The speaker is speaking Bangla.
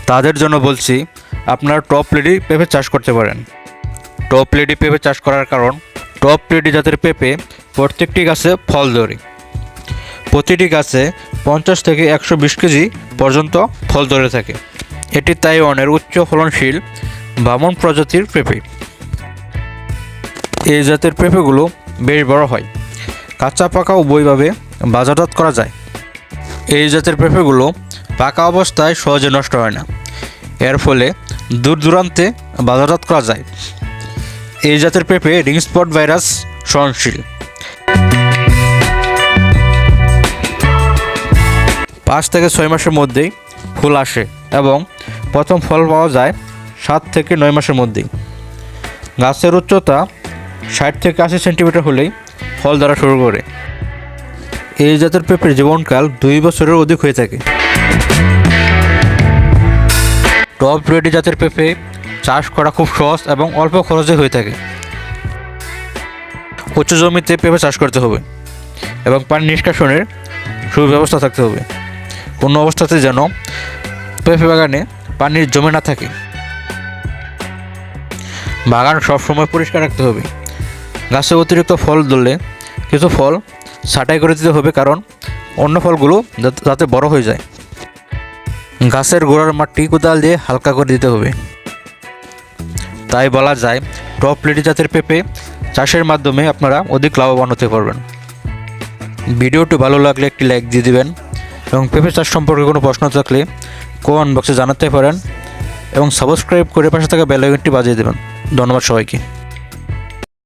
তাদের জন্য বলছি, আপনারা টপ লেডি পেঁপে চাষ করতে পারেন। টপ লেডি পেঁপে চাষ করার কারণ, টপ লেডি জাতের পেঁপে প্রত্যেকটি গাছে ফল ধরে। প্রতিটি গাছে 50 থেকে 120 কেজি পর্যন্ত ফল ধরে থাকে। এটি তাইওয়ানের উচ্চ ফলনশীল বামন প্রজাতির পেঁপে। এই জাতের পেঁপেগুলো বেশ বড় হয়, কাঁচা পাকা উভয়ভাবে বাজারজাত করা যায়। এই জাতের পেঁপেগুলো পাকা অবস্থায় সহজে নষ্ট হয় না, এর ফলে দূর দূরান্তে বাজারজাত করা যায়। এই জাতের পেঁপে রিং স্পট ভাইরাস সহনশীল। 5 থেকে 6 মাসের মধ্যেই ফুল আসে এবং প্রথম ফল পাওয়া যায় 7 থেকে 9 মাসের মধ্যেই। গাছের উচ্চতা 60 থেকে 80 সেন্টিমিটার হলেই ফল ধরা শুরু করে। এই জাতের পেঁপের জীবনকাল 2 বছরের অধিক হয়ে থাকে। টপ রেডি জাতের পেঁপে চাষ করা খুব সহজ এবং অল্প খরচে হয়ে থাকে। উঁচু জমিতে পেঁপে চাষ করতে হবে এবং পানি নিষ্কাশনের সুব্যবস্থা থাকতে হবে। কোনো অবস্থাতে যেন পেঁপে বাগানে পানির জমে না থাকে। বাগান সবসময় পরিষ্কার রাখতে হবে। গাছে অতিরিক্ত ফল ধরলে কিছু ফল ছাঁটাই করে দিতে হবে, কারণ অন্য ফলগুলো যাতে বড় হয়ে যায়। গাছের গোড়ার মাটি কোদাল দিয়ে হালকা করে দিতে হবে। তাই বলা যায়, টপ লেডি জাতের পেঁপে চাষের মাধ্যমে আপনারা অধিক লাভবান হতে পারবেন। ভিডিওটি ভালো লাগলে একটি লাইক দিয়ে দিবেন এবং পেঁপে চাষ সম্পর্কে কোনো প্রশ্ন থাকলে কমেন্ট বক্সে জানাতে পারেন এবং সাবস্ক্রাইব করে পাশে থাকা বেল আইকনটি বাজিয়ে দেবেন। ধন্যবাদ সবাইকে।